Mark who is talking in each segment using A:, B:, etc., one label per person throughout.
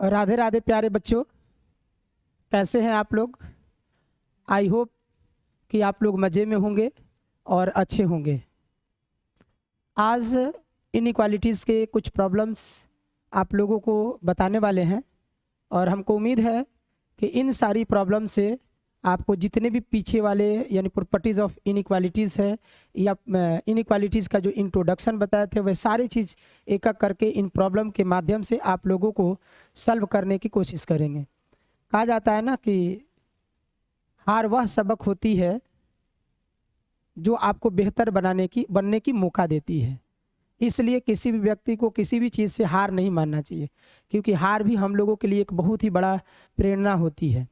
A: राधे राधे प्यारे बच्चों, कैसे हैं आप लोग। आई होप कि आप लोग मज़े में होंगे और अच्छे होंगे। आज इनइक्वालिटीज़ के कुछ प्रॉब्लम्स आप लोगों को बताने वाले हैं और हमको उम्मीद है कि इन सारी प्रॉब्लम से आपको जितने भी पीछे वाले यानी प्रॉपर्टीज़ ऑफ इनइक्वालिटीज़ है या इनइक्वालिटीज़ का जो इंट्रोडक्शन बताए थे वह सारी चीज़ एक एक करके इन प्रॉब्लम के माध्यम से आप लोगों को सॉल्व करने की कोशिश करेंगे। कहा जाता है ना कि हार वह सबक होती है जो आपको बेहतर बनने की मौका देती है। इसलिए किसी भी व्यक्ति को किसी भी चीज़ से हार नहीं मानना चाहिए, क्योंकि हार भी हम लोगों के लिए एक बहुत ही बड़ा प्रेरणा होती है।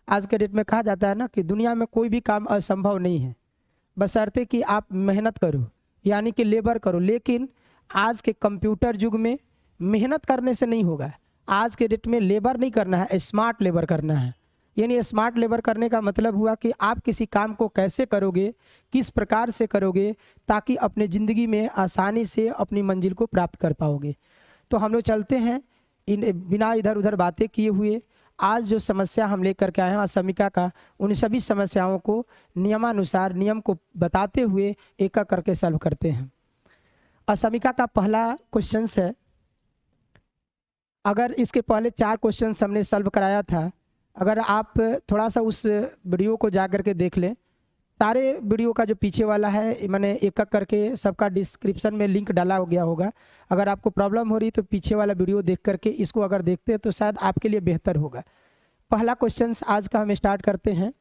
A: आज के डेट में कहा जाता है ना कि दुनिया में कोई भी काम असंभव नहीं है, बशर्ते कि आप मेहनत करो यानी कि लेबर करो। लेकिन आज के कंप्यूटर युग में मेहनत करने से नहीं होगा। आज के डेट में लेबर नहीं करना है, स्मार्ट लेबर करना है। यानी स्मार्ट लेबर करने का मतलब हुआ कि आप किसी काम को कैसे करोगे, किस प्रकार से करोगे, ताकि अपने ज़िंदगी में आसानी से अपनी मंजिल को प्राप्त कर पाओगे। तो हम लोग चलते हैं इन बिना इधर उधर बातें किए हुए। आज जो समस्या हम लेकर के आए हैं असमिका का, उन सभी समस्याओं को नियमानुसार नियम को बताते हुए एक एक करके सॉल्व करते हैं। असमिका का पहला क्वेश्चन है, अगर इसके पहले 4 क्वेश्चन हमने सॉल्व कराया था, अगर आप थोड़ा सा उस वीडियो को जा कर के देख लें, सारे वीडियो का जो पीछे वाला है मैंने एक एक करके सबका डिस्क्रिप्शन में लिंक डाला गया होगा। अगर आपको प्रॉब्लम हो रही तो पीछे वाला वीडियो देख करके इसको अगर देखते हैं तो शायद आपके लिए बेहतर होगा। पहला क्वेश्चन आज का हम स्टार्ट करते हैं।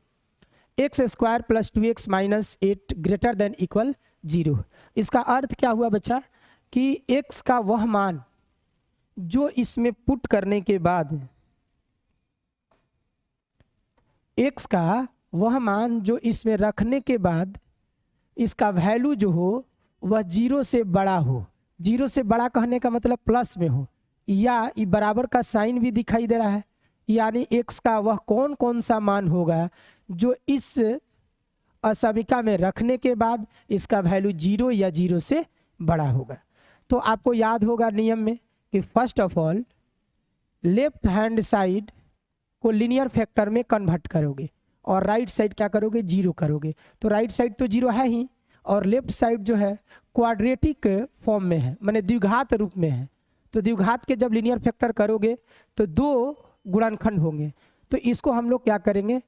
A: x² + 2x - 8 greater than equal 0। इसका अर्थ क्या हुआ बच्चा कि x का वह मान जो इसमें पुट करने के बाद x का वह मान जो इसमें रखने के बाद इसका वैल्यू जो हो वह 0 से बड़ा हो। 0 से बड़ा कहने का मतलब प्लस में हो, या ये बराबर का साइन भी दिखाई दे रहा है। यानी x का वह कौन कौन सा मान होगा जो इस असमिका में रखने के बाद इसका वैल्यू 0 या 0 से बड़ा होगा। तो आपको याद होगा नियम में कि first of all left hand side को लीनियर फैक्टर में कन्वर्ट करोगे और राइट साइड क्या करोगे, 0 करोगे। तो राइट साइड तो 0 है ही, और लेफ्ट साइड जो है क्वाड्रेटिक फॉर्म में है, माने द्विघात रूप में है। तो द्विघात के जब लीनियर फैक्टर करोगे तो 2 गुणनखंड होंगे। तो इसको हम लोग क्या करेंगे,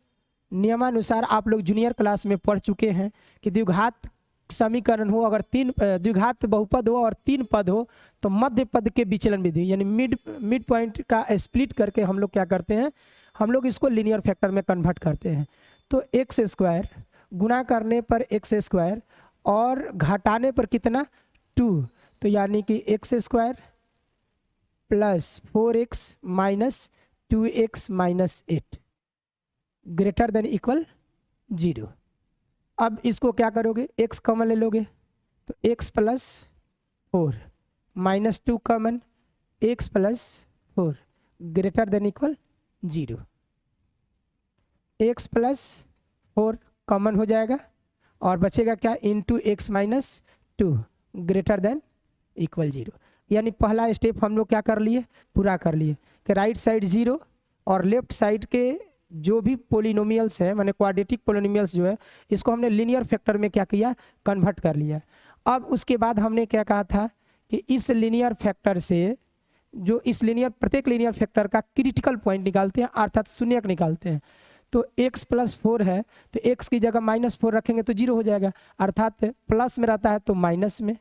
A: नियमानुसार आप लोग जूनियर क्लास में पढ़ चुके हैं कि द्विघात समीकरण हो, अगर 3 द्विघात बहुपद हो और 3 पद हो तो मध्य पद के विचलन विधि यानी मिड पॉइंट का स्प्लिट करके हम लोग क्या करते हैं, हम लोग इसको लीनियर फैक्टर में कन्वर्ट करते हैं। तो x² गुणा करने पर x² और घटाने पर कितना 2, तो यानी कि x² + 4x - 2x - 8 greater than equal 0। अब इसको क्या करोगे, x कॉमन ले लोगे तो x + 4 - 2 common, x + 4 greater than equal 0। x + 4 common हो जाएगा और बचेगा क्या, into x - 2 greater than equal 0। यानी पहला स्टेप हम लोग क्या कर लिए, पूरा कर लिए कि राइट साइड 0 और लेफ्ट साइड के जो भी पोलिनोमियल्स है माने क्वाड्रेटिक पोलिनोमियल्स जो है इसको हमने लीनियर फैक्टर में क्या किया, कन्वर्ट कर लिया। अब उसके बाद हमने क्या कहा था कि इस लीनियर फैक्टर से जो इस प्रत्येक लीनियर फैक्टर का क्रिटिकल पॉइंट निकालते हैं, अर्थात शून्यक निकालते हैं। तो x + 4 है तो x की जगह -4 रखेंगे तो 0 हो जाएगा, अर्थात प्लस में रहता है तो माइनस में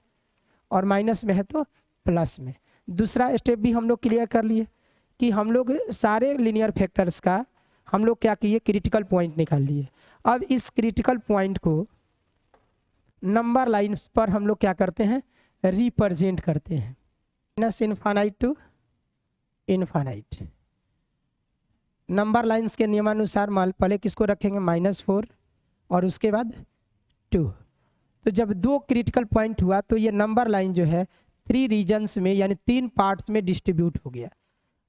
A: और माइनस में है तो प्लस में। दूसरा स्टेप भी हम लोग क्लियर कर लिए कि हम लोग सारे लीनियर फैक्टर्स का हम लोग क्या किए, क्रिटिकल पॉइंट निकाल लिए। अब इस क्रिटिकल पॉइंट को नंबर लाइन पर हम लोग क्या करते हैं, रिप्रेजेंट करते हैं, -∞ to ∞। नंबर लाइंस के नियमानुसार मान पहले किसको रखेंगे, -4 और उसके बाद 2। तो जब 2 क्रिटिकल पॉइंट हुआ तो ये नंबर लाइन जो है 3 रीजन्स में यानी 3 पार्ट्स में डिस्ट्रीब्यूट हो गया।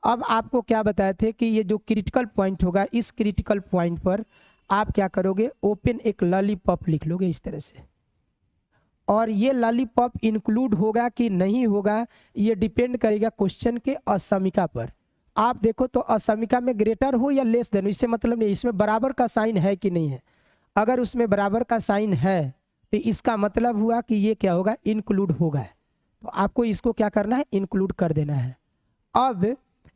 A: अब आपको क्या बताए थे कि ये जो क्रिटिकल पॉइंट होगा, इस क्रिटिकल पॉइंट पर आप क्या करोगे, ओपन एक लॉलीपॉप लिख लोगे इस तरह से, और ये लॉलीपॉप इंक्लूड होगा कि नहीं होगा ये डिपेंड करेगा क्वेश्चन के असमिका पर। आप देखो तो असमिका में ग्रेटर हो या लेस देन, इससे मतलब नहीं, इसमें बराबर का साइन है कि नहीं है। अगर उसमें बराबर का साइन है तो इसका मतलब हुआ कि ये क्या होगा, इंक्लूड होगा। तो आपको इसको क्या करना है, इंक्लूड कर देना है। अब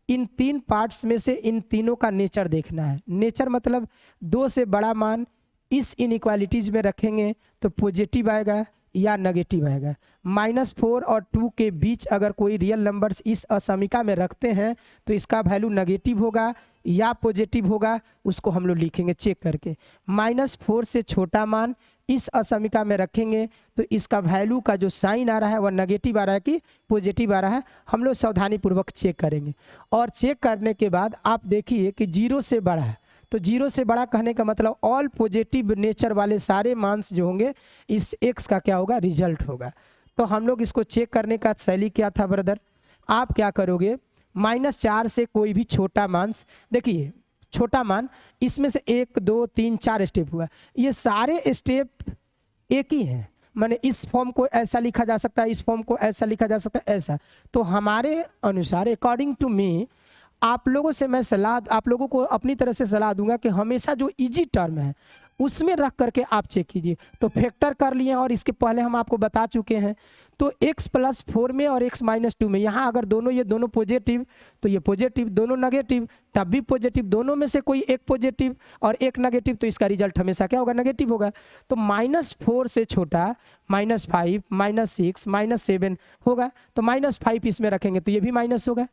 A: इन तीन पार्ट्स में से इन तीनों का नेचर देखना है। नेचर मतलब 2 से बड़ा मान इस इनइक्वालिटीज में रखेंगे तो पॉजिटिव आएगा या नेगेटिव आएगा। -4 और 2 के बीच अगर कोई रियल नंबर्स इस असमिका में रखते हैं तो इसका वैल्यू नेगेटिव होगा या पॉजिटिव होगा, उसको हम लोग लिखेंगे चेक करके। -4 से छोटा मान इस असमिका में रखेंगे तो इसका वैल्यू का जो साइन आ रहा है वह नेगेटिव आ रहा है कि पॉजिटिव आ रहा है, हम लोग सावधानी पूर्वक चेक करेंगे। और चेक करने के बाद आप देखिए कि 0 से बड़ा है, तो 0 से बड़ा कहने का मतलब ऑल पॉजिटिव नेचर वाले सारे मान्स जो होंगे इस x का क्या होगा, रिजल्ट होगा। तो हम लोग इसको चेक करने का शैली क्या था ब्रदर, आप क्या करोगे, -4 से कोई भी छोटा मान, देखिए छोटा मान इसमें से 1 2 3 4 स्टेप हुआ, ये सारे स्टेप एक ही हैं। माने इस फॉर्म को ऐसा लिखा जा सकता है, इस फॉर्म को ऐसा लिखा जा सकता है, ऐसा। तो हमारे अनुसार अकॉर्डिंग टू मी, आप लोगों से मैं सलाह, आप लोगों को अपनी तरफ से सलाह दूंगा कि हमेशा जो इजी टर्म है उसमें रख करके आप चेक कीजिए। तो फैक्टर कर लिए और इसके पहले हम आपको बता चुके हैं। तो x+4 में और x-2 में, यहाँ अगर दोनों ये दोनों पॉजिटिव तो ये पॉजिटिव, दोनों नेगेटिव तब भी पॉजिटिव, दोनों में से कोई एक पॉजिटिव और एक नेगेटिव, तो इसका रिजल्ट हमेशा क्या होगा, नेगेटिव होगा। तो -4 से छोटा -5 -6 -7 होगा, तो -5 इसमें रखेंगे तो ये भी माइनस होगा,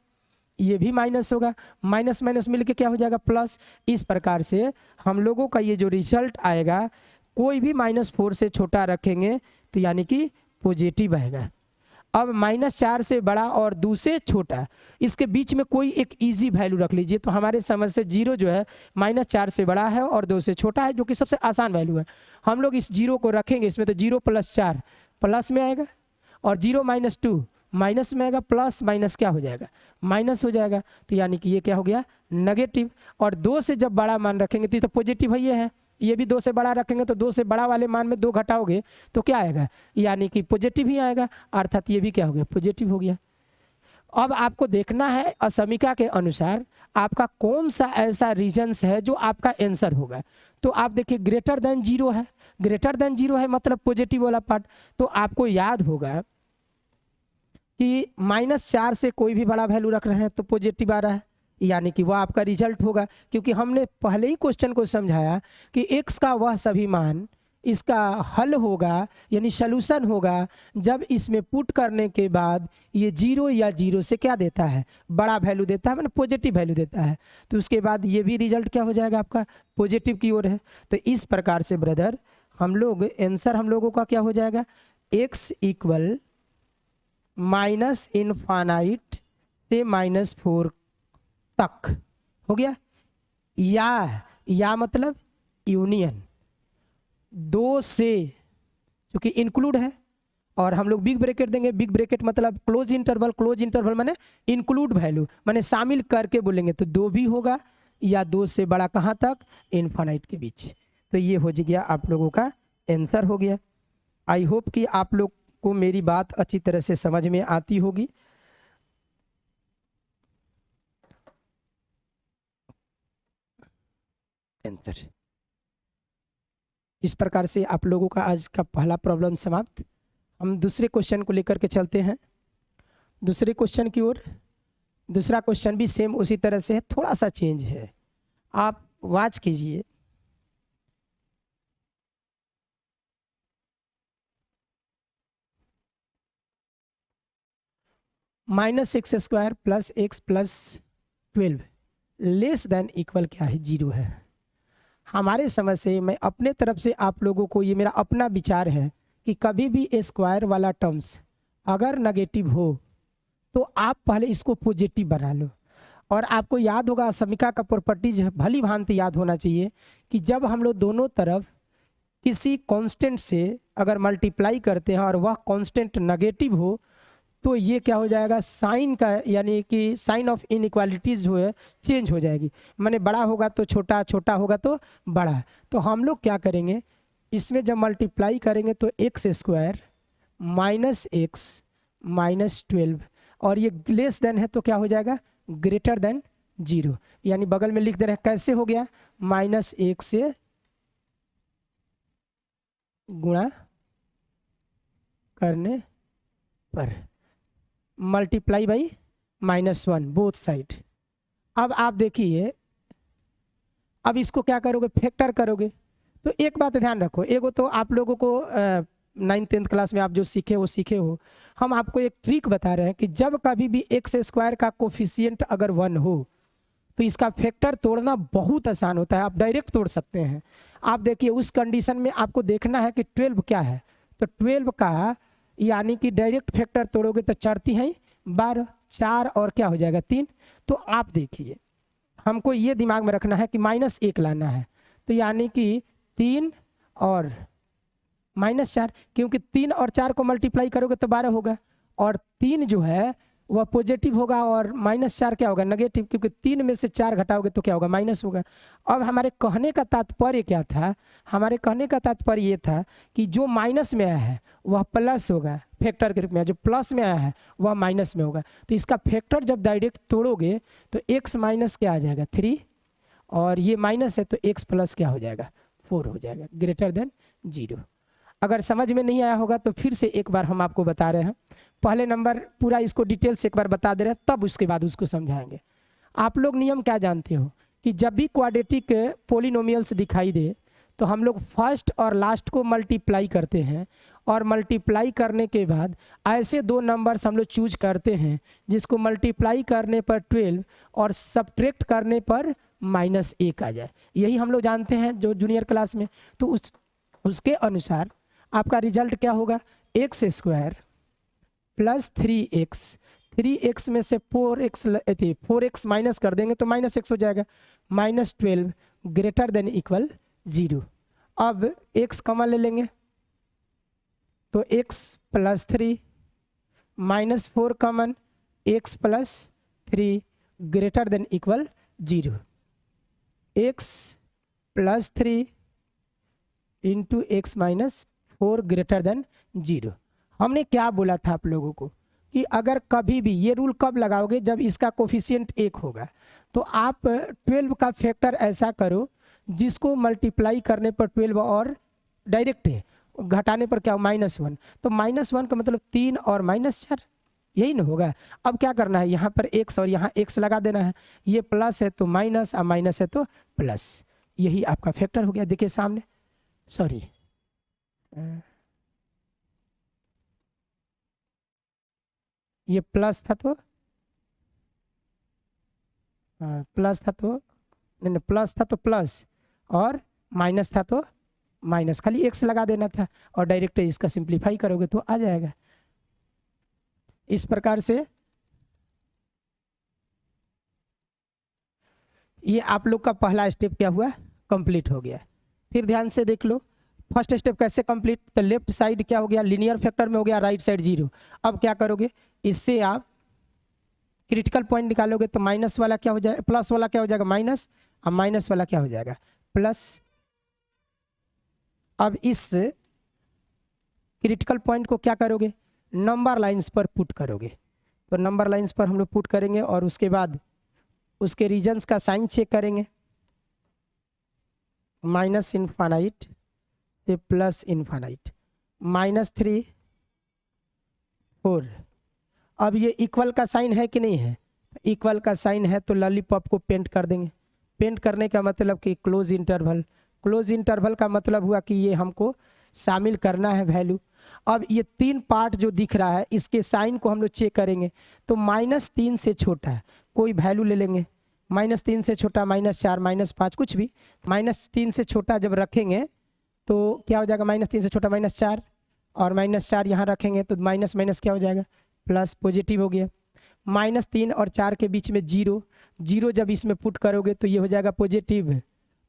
A: ये भी माइनस होगा, माइनस माइनस मिलके क्या हो जाएगा, प्लस। इस प्रकार से हम लोगों का ये जो रिजल्ट आएगा, कोई भी -4 से छोटा रखेंगे तो यानी कि पॉजिटिव आएगा। अब -4 से बड़ा और 2 से छोटा, इसके बीच में कोई एक इजी वैल्यू रख लीजिए। तो हमारे समझ से 0 जो है -4 से बड़ा है और 2 से छोटा है, जो कि सबसे आसान वैल्यू है। हम लोग इस 0 को रखेंगे इसमें, तो 0 + 4 प्लस में आएगा, और 0 - 2 माइनस में आएगा, प्लस माइनस क्या हो जाएगा, माइनस हो जाएगा। तो यानी कि ये क्या हो गया, नेगेटिव। और 2 से जब बड़ा मान रखेंगे तो ये तो पॉजिटिव ही है, ये भी 2 से बड़ा रखेंगे तो 2 से बड़ा वाले मान में 2 घटाओगे तो क्या आएगा, यानी कि पॉजिटिव ही आएगा, अर्थात ये भी क्या हो गया, पॉजिटिव हो गया। अब आपको देखना है असमिका के अनुसार आपका कौन सा ऐसा रीजन्स है जो आपका आंसर होगा। तो आप देखिए ग्रेटर देन 0 है, ग्रेटर देन 0 है मतलब पॉजिटिव वाला पार्ट। तो आपको याद होगा कि -4 से कोई भी बड़ा वैल्यू रख रहे हैं तो पॉजिटिव आ रहा है, यानी कि वह आपका रिजल्ट होगा। क्योंकि हमने पहले ही क्वेश्चन को समझाया कि x का वह सभी मान इसका हल होगा, यानी सॉल्यूशन होगा, जब इसमें पुट करने के बाद ये 0 या 0 से क्या देता है, बड़ा वैल्यू देता है, मतलब पॉजिटिव वैल्यू देता है। तो उसके बाद ये भी रिजल्ट क्या हो जाएगा, आपका पॉजिटिव की ओर है। तो इस प्रकार से ब्रदर हम लोग आंसर हम लोगों का क्या हो जाएगा, x = -∞ से -4 तक हो गया। या मतलब यूनियन 2 से, क्योंकि इंक्लूड है और हम लोग बिग ब्रैकेट देंगे, बिग ब्रैकेट मतलब क्लोज इंटरवल, क्लोज इंटरवल माने इंक्लूड वैल्यू, माने शामिल करके बोलेंगे तो 2 भी होगा, या 2 से बड़ा कहाँ तक, इनफाइनाइट के बीच। तो ये हो गया आप लोगों का आंसर हो गया। आई होप कि आप लोग को मेरी बात अच्छी तरह से समझ में आती होगी। आंसर इस प्रकार से आप लोगों का आज का पहला प्रॉब्लम समाप्त। हम दूसरे क्वेश्चन को लेकर के चलते हैं, दूसरे क्वेश्चन की ओर। दूसरा क्वेश्चन भी सेम उसी तरह से है, थोड़ा सा चेंज है, आप वॉच कीजिए। -x² + x + 12 less than equal क्या है, 0 है। हमारे समझ से मैं अपने तरफ से आप लोगों को, ये मेरा अपना विचार है कि कभी भी स्क्वायर वाला टर्म्स अगर नेगेटिव हो तो आप पहले इसको पॉजिटिव बना लो। और आपको याद होगा असमिका का प्रॉपर्टीज भली भांति याद होना चाहिए कि जब हम लोग दोनों तरफ किसी कांस्टेंट से अगर मल्टीप्लाई करते हैं और वह कांस्टेंट नेगेटिव हो तो ये क्या हो जाएगा, साइन का, यानी कि साइन ऑफ इनइक्वालिटीज जो है चेंज हो जाएगी। माने बड़ा होगा तो छोटा, छोटा होगा तो बड़ा। तो हम लोग क्या करेंगे, इसमें जब मल्टीप्लाई करेंगे तो x² -x -12, और ये लेस देन है तो क्या हो जाएगा, ग्रेटर देन जीरो, यानी बगल में लिख दे रहे हैं। कैसे हो गया? -1 से गुणा करने पर मल्टीप्लाई बाई -1 बोथ साइड। अब आप देखिए, अब इसको क्या करोगे? फैक्टर करोगे। तो एक बात ध्यान रखो, एगो तो आप लोगों को 9th-10th क्लास में आप जो सीखे वो सीखे हो। हम आपको एक ट्रिक बता रहे हैं कि जब कभी भी एक्स स्क्वायर का कोफिशिएंट अगर 1 हो तो इसका फैक्टर तोड़ना बहुत आसान होता है, आप डायरेक्ट तोड़ सकते हैं। आप देखिए उस कंडीशन में आपको देखना है कि 12 क्या है, तो 12 का यानी कि डायरेक्ट फैक्टर तोड़ोगे तो चढ़ती है 12, 4 और क्या हो जाएगा 3। तो आप देखिए हमको ये दिमाग में रखना है कि -1 लाना है, तो यानी कि 3 और -4, क्योंकि 3 और 4 को मल्टीप्लाई करोगे तो 12 होगा, और 3 जो है वह पॉजिटिव होगा और -4 क्या होगा? नेगेटिव, क्योंकि 3 में से 4 घटाओगे तो क्या होगा? माइनस होगा। अब हमारे कहने का तात्पर्य क्या था? हमारे कहने का तात्पर्य ये था कि जो माइनस में आया है वह प्लस होगा फैक्टर के रूप में, जो प्लस में आया है वह माइनस में होगा। तो इसका फैक्टर जब डायरेक्ट तोड़ोगे तो x माइनस क्या आ जाएगा? 3, और ये माइनस है तो x प्लस क्या हो जाएगा? 4 हो जाएगा, ग्रेटर देन 0। अगर समझ में नहीं आया होगा तो फिर से एक बार हम आपको बता रहे हैं। पहले नंबर पूरा इसको डिटेल से एक बार बता दे रहे हैं, तब उसके बाद उसको समझाएंगे। आप लोग नियम क्या जानते हो कि जब भी क्वाड्रेटिक पोलिनोमियल्स दिखाई दे तो हम लोग फर्स्ट और लास्ट को मल्टीप्लाई करते हैं, और मल्टीप्लाई करने के बाद ऐसे दो नंबर्स हम लोग चूज करते हैं जिसको मल्टीप्लाई करने पर 12 और सब्ट्रैक्ट करने पर -1 आ जाए। यही हम लोग जानते हैं जो जूनियर क्लास में। तो उसके अनुसार आपका रिजल्ट क्या होगा? X square plus 3x, 3x में से 4x माइनस कर देंगे तो -x हो जाएगा, -12 ग्रेटर देन इक्वल 0। अब x कॉमन ले लेंगे तो x plus 3 -4 common, x plus 3 greater than equal 0। x plus 3 into x minus 4 greater than 0। हमने क्या बोला था आप लोगों को कि अगर कभी भी, ये रूल कब लगाओगे? जब इसका कोफिशिएंट 1 होगा। तो आप 12 का फैक्टर ऐसा करो जिसको मल्टीप्लाई करने पर 12 और डायरेक्ट है, घटाने पर क्या? -1। तो -1 का मतलब 3 और -4, यही ना होगा। अब क्या करना है? यहाँ पर x और यहाँ x लगा देना है। ये प्लस है तो माइनस, और माइनस है तो प्लस, यही आपका फैक्टर हो गया। देखिए सामने, सॉरी ये प्लस था तो प्लस था तो नहीं, प्लस था तो प्लस, और माइनस था तो माइनस, खाली x लगा देना था और डायरेक्ट इसका सिंप्लीफाई करोगे तो आ जाएगा। इस प्रकार से ये आप लोग का पहला स्टेप क्या हुआ? कंप्लीट हो गया। फिर ध्यान से देख लो फर्स्ट स्टेप कैसे कंप्लीट। तो लेफ्ट साइड क्या हो गया? लीनियर फैक्टर में हो गया, राइट साइड 0। अब क्या करोगे? इससे आप क्रिटिकल पॉइंट निकालोगे तो माइनस वाला क्या हो जाएगा? प्लस वाला क्या हो जाएगा? माइनस, और माइनस वाला क्या हो जाएगा? प्लस। अब इस क्रिटिकल पॉइंट को क्या करोगे? नंबर लाइंस पर पुट करोगे। तो नंबर लाइंस पर हम लोग पुट करेंगे और उसके बाद उसके रीजन्स का साइन चेक करेंगे, माइनस इनफाइनाइट से प्लस इनफाइनाइट, -3 4। अब ये इक्वल का साइन है कि नहीं है? इक्वल का साइन है तो लॉलीपॉप को पेंट कर देंगे। पेंट करने का मतलब कि क्लोज इंटरवल, क्लोज इंटरवल का मतलब हुआ कि ये हमको शामिल करना है वैल्यू। अब ये 3 पार्ट जो दिख रहा है इसके साइन को हम लोग चेक करेंगे। तो -3 से छोटा कोई वैल्यू ले लेंगे, -3 से छोटा, -4, -5, कुछ भी। -3 से छोटा जब रखेंगे तो क्या हो जाएगा? -3 से छोटा -4, और -4 यहाँ रखेंगे तो माइनस माइनस क्या हो जाएगा? प्लस, पॉजिटिव हो गया। -3 और 4 के बीच में 0, 0 जब इसमें पुट करोगे तो ये हो जाएगा पॉजिटिव,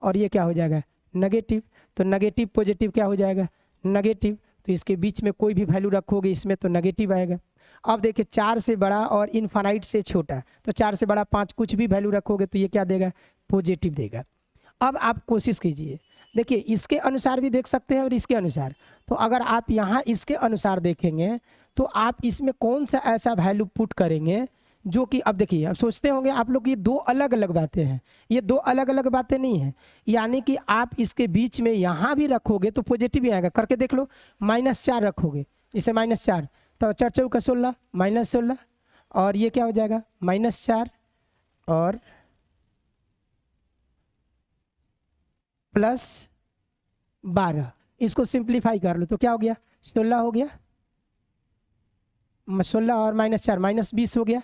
A: और ये क्या हो जाएगा? नेगेटिव। तो नेगेटिव पॉजिटिव क्या हो जाएगा? नेगेटिव। तो इसके बीच में कोई भी वैल्यू रखोगे इसमें तो नेगेटिव आएगा। अब देखिए 4 से बड़ा और इनफाइनाइट से छोटा, तो 4 से बड़ा 5 कुछ भी वैल्यू रखोगे तो ये क्या देगा? पॉजिटिव देगा। अब आप कोशिश कीजिए, देखिए इसके अनुसार भी देख सकते हैं और इसके अनुसार। तो अगर आप यहाँ इसके अनुसार देखेंगे तो आप इसमें कौन सा ऐसा वैल्यू पुट करेंगे जो कि अब देखिए, अब सोचते होंगे आप लोग ये दो अलग अलग बातें हैं, ये दो अलग अलग बातें नहीं हैं। यानी कि आप इसके बीच में यहाँ भी रखोगे तो पॉजिटिव ही आएगा, करके देख लो। -4 रखोगे, इसे -4, तो 4 चौका 16, -16, और ये क्या हो जाएगा -4 और +12। इसको सिंप्लीफाई कर लो तो क्या हो गया, 16 हो गया, 16 और -4 -20 हो गया,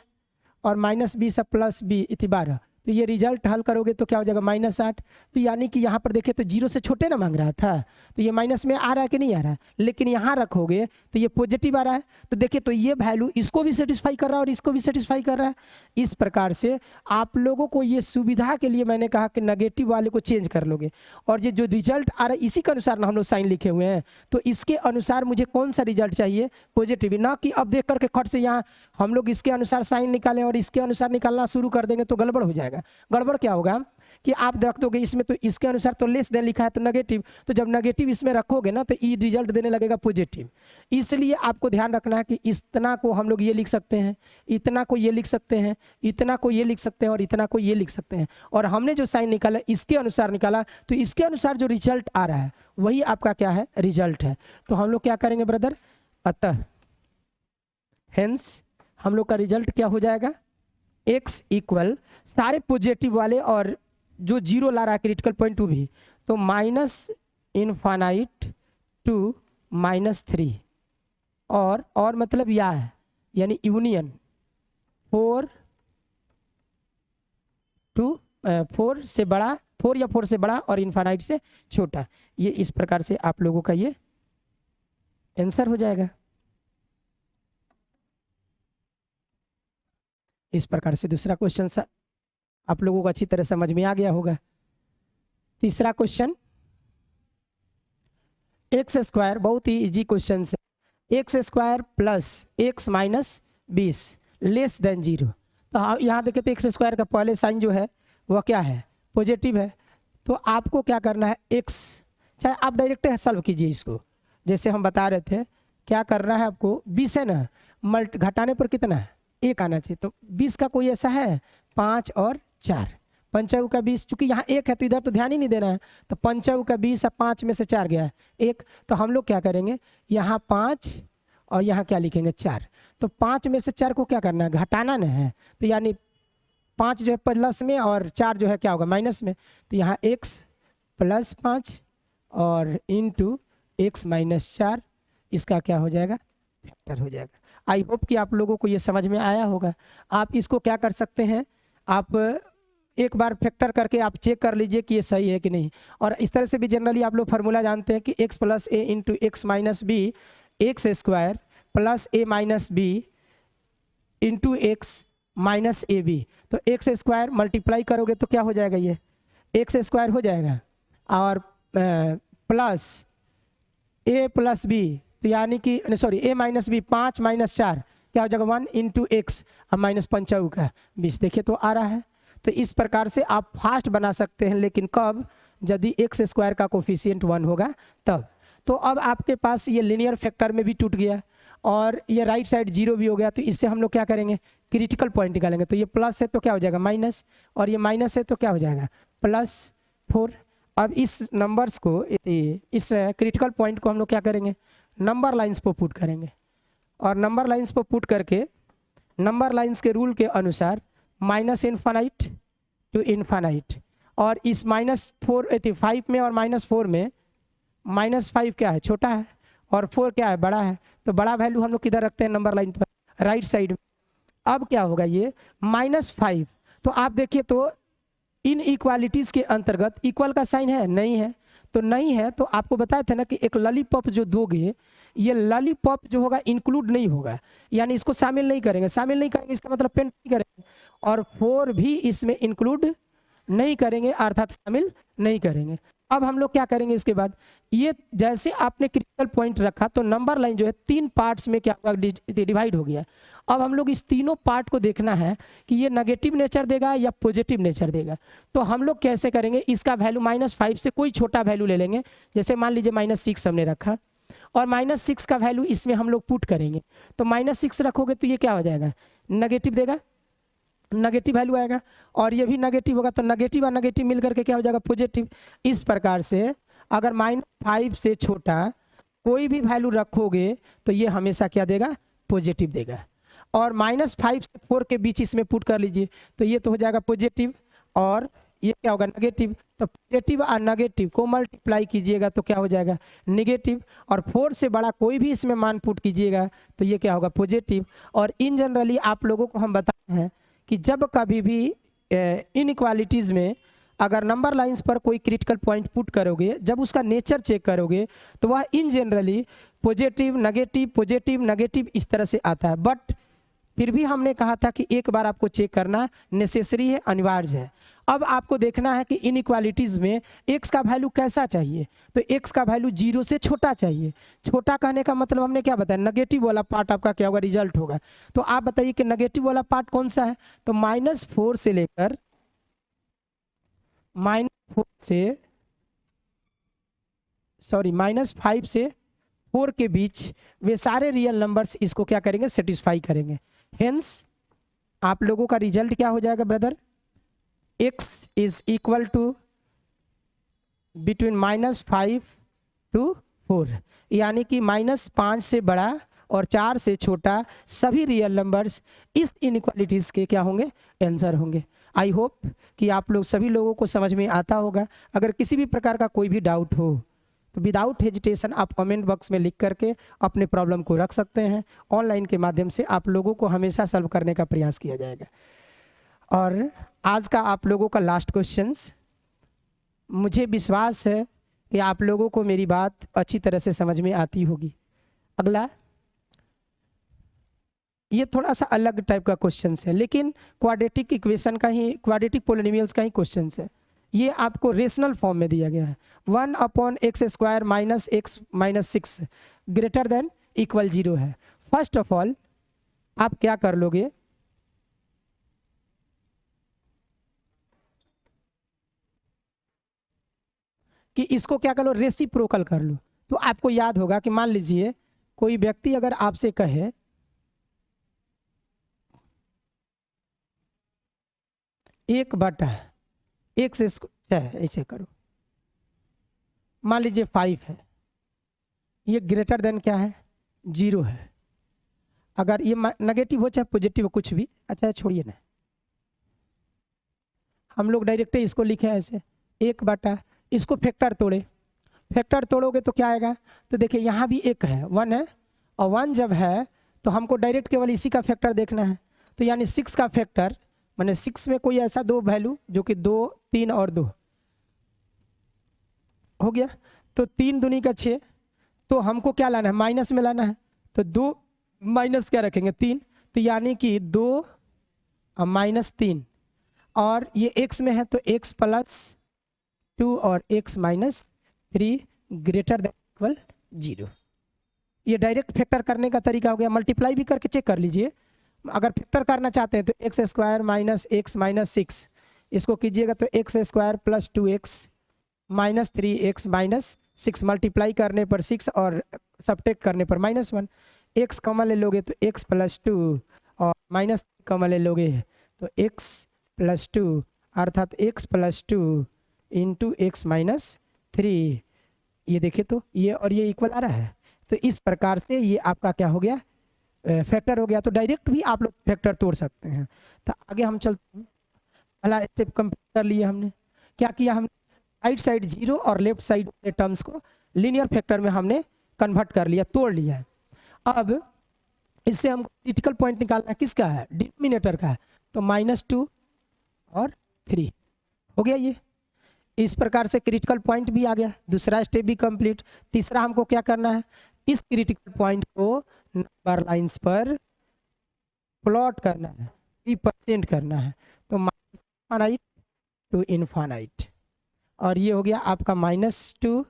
A: और -20 +20 12। तो ये रिजल्ट हल करोगे तो क्या हो जाएगा -8। तो यानी कि यहाँ पर देखे तो 0 से छोटे ना मांग रहा था, तो ये माइनस में आ रहा है कि नहीं आ रहा है, लेकिन यहाँ रखोगे तो ये पॉजिटिव आ रहा है। तो देखिए तो ये वैल्यू इसको भी सेटिस्फाई कर रहा है और इसको भी सेटिस्फाई कर रहा है। इस प्रकार से आप लोगों को ये सुविधा के लिए मैंने कहा कि नेगेटिव वाले को चेंज कर लोगे, और ये जो रिजल्ट आ रहा है इसी के अनुसार ना हम लोग साइन लिखे हुए हैं, तो इसके अनुसार मुझे कौन सा रिजल्ट चाहिए, पॉजिटिव, ना कि अब देख करके खट से यहाँ हम लोग इसके अनुसार साइन निकालें और इसके अनुसार निकालना शुरू कर देंगे तो गड़बड़ हो जाएगा। गड़बड़ क्या होगा कि आप रख दोगे इसमें तो इसके अनुसार तो लेस देन लिखा है तो नेगेटिव, तो जब नेगेटिव इसमें रखोगे ना तो ये रिजल्ट देने लगेगा पॉजिटिव। इसलिए आपको ध्यान रखना है कि इतना को हम लोग ये लिख सकते हैं, इतना को ये लिख सकते हैं, इतना को ये लिख सकते हैं और इतना को ये लिख सकते हैं, और हमने जो साइन निकाला इसके अनुसार निकाला, तो इसके अनुसार जो रिजल्ट आ रहा है वही आपका क्या है, रिजल्ट है। तो हम लोग क्या करेंगे ब्रदर, अतः हेंस हम लोग का रिजल्ट क्या हो जाएगा, x इक्वल सारे पॉजिटिव वाले और जो 0 ला रहा है क्रिटिकल पॉइंट 2 भी, तो -∞ टू -3, और मतलब यह है यानी यूनियन 4 से बड़ा, 4 या 4 से बड़ा और इनफाइनाइट से छोटा। ये इस प्रकार से आप लोगों का ये आंसर हो जाएगा। इस प्रकार से दूसरा क्वेश्चन आप लोगों को अच्छी तरह समझ में आ गया होगा। तीसरा क्वेश्चन, x² बहुत ही इजी क्वेश्चन है, x² + x - 20 लेस देन 0। तो यहाँ देखें तो x² का पहले साइन जो है वह क्या है, पॉजिटिव है। तो आपको क्या करना है, x, चाहे आप डायरेक्ट सॉल्व कीजिए इसको, जैसे हम बता रहे थे क्या करना है आपको, 20 है ना, घटाने पर कितना है, 1 आना चाहिए। तो 20 का कोई ऐसा है, 5 और 4, 5 का 20, चूंकि यहाँ 1 है तो इधर तो ध्यान ही नहीं देना है, तो 5 का 20 और 5 में से 4 गया है 1, तो हम लोग क्या करेंगे, यहाँ 5 और यहाँ क्या लिखेंगे 4। तो 5 में से 4 को क्या करना है, घटाना ना है, तो यानी 5 जो है प्लस में और 4 जो है क्या होगा, माइनस में। तो यहाँ x + 5 और इंटू x - 4, इसका क्या हो जाएगा, फैक्टर हो जाएगा। आई होप कि आप लोगों को ये समझ में आया होगा। आप इसको क्या कर सकते हैं, आप एक बार फैक्टर करके आप चेक कर लीजिए कि ये सही है कि नहीं। और इस तरह से भी जनरली आप लोग फार्मूला जानते हैं कि x + a into x - b, x² + a - b into x - ab। तो x² मल्टीप्लाई करोगे तो क्या हो जाएगा, ये x² हो जाएगा, और प्लस a + b, तो यानी कि सॉरी a - b, 5 - 4 क्या हो जाएगा, 1 इंटू x और -5 का 20। देखिए तो आ रहा है। तो इस प्रकार से आप फास्ट बना सकते हैं, लेकिन कब, यदि x² का कोफिशिएंट 1 होगा तब। तो अब आपके पास ये लीनियर फैक्टर में भी टूट गया और ये राइट साइड 0 भी हो गया। तो इससे हम लोग क्या करेंगे, क्रिटिकल पॉइंट निकालेंगे। तो ये प्लस है तो क्या हो जाएगा माइनस, और ये माइनस है तो क्या हो जाएगा +4। अब इस नंबर्स को, इस क्रिटिकल पॉइंट को हम लोग क्या करेंगे, नंबर लाइंस पर पुट करेंगे, और नंबर लाइंस पर पुट करके नंबर लाइंस के रूल के अनुसार -∞ टू ∞, और इस -5 में और -4 में -5 क्या है, छोटा है, और 4 क्या है, बड़ा है। तो बड़ा वैल्यू हम लोग किधर रखते हैं, नंबर लाइन पर, राइट साइड में। अब क्या होगा, ये -5, तो आप देखिए तो इन इक्वालिटीज़ के अंतर्गत इक्वल का साइन है, नहीं है, तो नहीं है। तो आपको बताया था ना कि एक लॉलीपॉप जो दोगे, ये लॉलीपॉप जो होगा इंक्लूड नहीं होगा, यानी इसको शामिल नहीं करेंगे। शामिल नहीं करेंगे इसका मतलब पेंट नहीं करेंगे, और 4 भी इसमें इंक्लूड नहीं करेंगे, अर्थात शामिल नहीं करेंगे। अब हम लोग क्या करेंगे, इसके बाद ये जैसे आपने क्रिटिकल पॉइंट रखा तो नंबर लाइन जो है 3 पार्ट्स में क्या डिवाइड हो गया। अब हम लोग इस तीनों पार्ट को देखना है कि ये नेगेटिव नेचर देगा या पॉजिटिव नेचर देगा। तो हम लोग कैसे करेंगे, इसका वैल्यू -5 से कोई छोटा वैल्यू ले लेंगे, जैसे मान लीजिए -6 हमने रखा, और -6 का वैल्यू इसमें हम लोग पुट करेंगे। तो -6 रखोगे तो ये क्या हो जाएगा, नेगेटिव देगा, नेगेटिव वैल्यू आएगा, और ये भी नेगेटिव होगा, तो नेगेटिव और नेगेटिव मिल करके क्या हो जाएगा, पॉजिटिव। इस प्रकार से अगर -5 से छोटा कोई भी वैल्यू रखोगे तो ये हमेशा क्या देगा, पॉजिटिव देगा। और -5 से 4 के बीच इसमें पुट कर लीजिए तो ये तो हो जाएगा पॉजिटिव, और ये क्या होगा, नेगेटिव। तो पॉजिटिव और नेगेटिव को मल्टीप्लाई कीजिएगा तो क्या हो जाएगा, नेगेटिव। और 4 से बड़ा कोई भी इसमें मान पुट कीजिएगा तो ये क्या होगा, पॉजिटिव। और इन जनरली आप लोगों को हम बताते हैं कि जब कभी भी इनइक्वालिटीज़ में अगर नंबर लाइंस पर कोई क्रिटिकल पॉइंट पुट करोगे, जब उसका नेचर चेक करोगे तो वह इन जनरली पॉजिटिव नेगेटिव इस तरह से आता है। बट फिर भी हमने कहा था कि एक बार आपको चेक करना नेसेसरी है, अनिवार्य है। अब आपको देखना है कि इनइक्वालिटीज़ में x का वैल्यू कैसा चाहिए, तो x का वैल्यू 0 से छोटा चाहिए। छोटा कहने का मतलब हमने क्या बताया, नेगेटिव वाला पार्ट आपका क्या होगा, रिजल्ट होगा। तो आप बताइए कि नेगेटिव वाला पार्ट कौन सा है, तो -4 से लेकर -5 से 4 के बीच वे सारे रियल नंबर्स इसको क्या करेंगे, सेटिस्फाई करेंगे। हेंस आप लोगों का रिजल्ट क्या हो जाएगा brother, x is equal to between -5 to 4, यानी कि -5 से बड़ा और 4 से छोटा सभी रियल नंबर्स इस इनइक्वालिटीज़ के क्या होंगे, आंसर होंगे। आई होप कि आप लोग सभी लोगों को समझ में आता होगा। अगर किसी भी प्रकार का कोई भी डाउट हो तो विदाउट हेजिटेशन आप कमेंट बॉक्स में लिख करके अपने प्रॉब्लम को रख सकते हैं। ऑनलाइन के माध्यम से आप लोगों को हमेशा सॉल्व करने का प्रयास किया जाएगा। और आज का आप लोगों का लास्ट क्वेश्चंस, मुझे विश्वास है कि आप लोगों को मेरी बात अच्छी तरह से समझ में आती होगी। अगला ये थोड़ा सा अलग टाइप का क्वेश्चन है, लेकिन क्वाड्रेटिक इक्वेशन का ही, क्वाड्रेटिक पोलिनोमियल्स का ही क्वेश्चन है। ये आपको रेशनल फॉर्म में दिया गया है, 1/x² - x - 6 greater than equal 0 है। फर्स्ट ऑफ ऑल आप क्या कर लोगे, कि इसको क्या कर लो, रेसिप्रोकल कर लो। तो आपको याद होगा कि मान लीजिए कोई व्यक्ति अगर आपसे कहे 1/x², ऐसे करो, मान लीजिए 5 है, ये ग्रेटर देन क्या है, 0 है। अगर ये नेगेटिव हो चाहे पॉजिटिव हो, कुछ भी अच्छा छोड़िए ना, हम लोग डायरेक्ट इसको लिखे ऐसे 1/, इसको फैक्टर तोड़े, फैक्टर तोड़ोगे तो क्या आएगा, तो देखिए यहाँ भी 1 है, 1 है, और 1 जब है तो हमको डायरेक्ट केवल इसी का फैक्टर देखना है। तो यानी 6 का फैक्टर, माने 6 में कोई ऐसा 2 वैल्यू जो कि 2, 3 और 2 हो गया। तो 3 दूनी का 6, तो हमको क्या लाना है, माइनस में लाना है। तो 2 माइनस क्या रखेंगे, 3, तो यानी कि 2 और -3, और ये x में है तो x + 2 और x - 3 ग्रेटर देन इक्वल 0। ये डायरेक्ट फैक्टर करने का तरीका हो गया। मल्टीप्लाई भी करके चेक कर लीजिए। अगर फैक्टर करना चाहते हैं तो x² - x - 6 इसको कीजिएगा तो x² + 2x - 3x - 6 मल्टीप्लाई करने पर 6 और सब्ट्रैक्ट करने पर -1। x कॉमन ले लोगे तो x + 2 और -3 कॉमन ले लोगे तो x + 2 अर्थात x + 2 इंटू x - 3। ये देखिए तो ये और ये इक्वल आ रहा है। तो इस प्रकार से ये आपका क्या हो गया, फैक्टर हो गया। तो डायरेक्ट भी आप लोग फैक्टर तोड़ सकते हैं। तो आगे हम चलते हैं, पहला स्टेप कंप्लीट कर लिया हमने। क्या किया हमने, राइट साइड 0 और लेफ्ट साइड के टर्म्स को लीनियर फैक्टर में हमने कन्वर्ट कर लिया, तोड़ लिया है। अब इससे हमको क्रिटिकल पॉइंट निकालना किसका है, डिनोमिनेटर का है। तो -2 और 3 हो गया। ये इस प्रकार से क्रिटिकल पॉइंट भी आ गया, दूसरा स्टेप भी कंप्लीट। तीसरा हमको क्या करना है, इस क्रिटिकल पॉइंट को नंबर लाइंस पर प्लॉट करना है, रिप्रेजेंट करना है। तो -इनफाइनाइट टू इनफाइनाइट, और ये हो गया आपका -2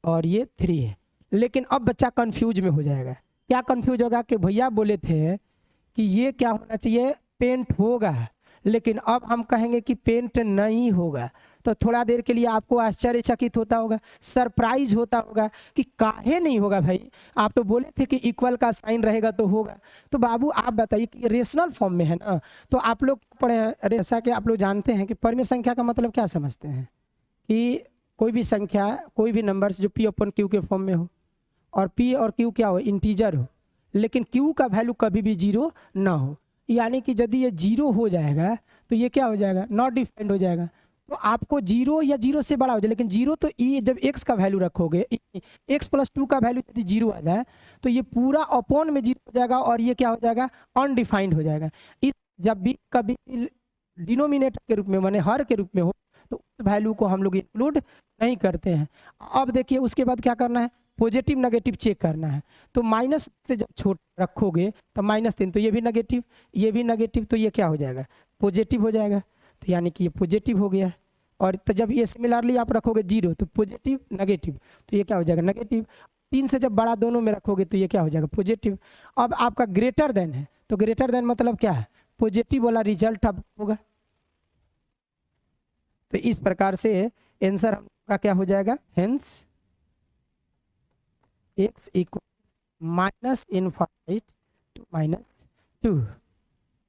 A: और ये 3 है। लेकिन अब बच्चा कंफ्यूज में हो जाएगा। क्या कंफ्यूज होगा कि भैया बोले थे कि ये क्या होना चाहिए, पेंट होगा, लेकिन अब हम कहेंगे कि पेंट नहीं होगा तो थोड़ा देर के लिए आपको आश्चर्यचकित होता होगा, सरप्राइज होता होगा कि काहे नहीं होगा भाई, आप तो बोले थे कि इक्वल का साइन रहेगा तो होगा। तो बाबू आप बताइए कि रेशनल फॉर्म में है ना, तो आप लोग पढ़े हैं जैसा कि आप लोग जानते हैं कि परिमेय संख्या का मतलब क्या समझते हैं कि कोई भी संख्या, कोई भी नंबर्स जो पी अपन क्यू के फॉर्म में हो, और पी और क्यू क्या हो, इंटीजर हो, लेकिन क्यू का वैल्यू कभी भी जीरो ना हो। यानी कि यदि ये जीरो हो जाएगा तो ये क्या हो जाएगा, नॉट डिफाइंड हो जाएगा। तो आपको जीरो या जीरो से बड़ा हो जाए, लेकिन जीरो तो ई जब एक्स का वैल्यू रखोगे, एक्स प्लस टू का वैल्यू यदि जीरो आ जाए तो ये पूरा अपॉन में जीरो हो जाएगा और ये क्या हो जाएगा, अनडिफाइंड हो जाएगा। इस जब भी कभी डिनोमिनेटर के रूप में माने हर के रूप में हो तो उस वैल्यू को हम लोग इंक्लूड नहीं करते हैं। अब देखिए उसके बाद क्या करना है, पॉजिटिव नेगेटिव चेक करना है। तो माइनस से जब छोटा रखोगे तो -3, तो ये भी नेगेटिव, ये भी नेगेटिव, तो ये क्या हो जाएगा, पॉजिटिव हो जाएगा। तो यानी कि ये पॉजिटिव हो गया। और तो जब ये सिमिलरली आप रखोगे 0 तो पॉजिटिव नेगेटिव, तो ये क्या हो जाएगा, नेगेटिव। 3 से जब बड़ा दोनों में रखोगे तो ये क्या हो जाएगा, पॉजिटिव। अब आपका ग्रेटर देन है, तो ग्रेटर देन मतलब क्या है, पॉजिटिव वाला रिजल्ट अब होगा। तो इस प्रकार से आंसर का क्या हो जाएगा, हेंस x इक्वल -∞ to -2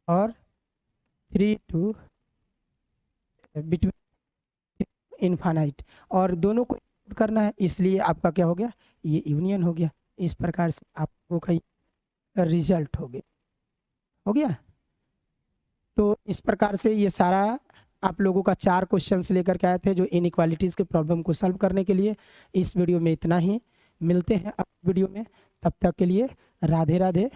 A: और 3 to बिटवीन इनफाइनाइट, और दोनों को करना है, इसलिए आपका क्या हो गया, ये यूनियन हो गया। इस प्रकार से आपको कहीं रिजल्ट हो गया। तो इस प्रकार से ये सारा आप लोगों का 4 क्वेश्चंस लेकर के आए थे जो इनइक्वालिटीज़ के प्रॉब्लम को सॉल्व करने के लिए। इस वीडियो में इतना ही, मिलते हैं अगली वीडियो में, तब तक के लिए राधे राधे।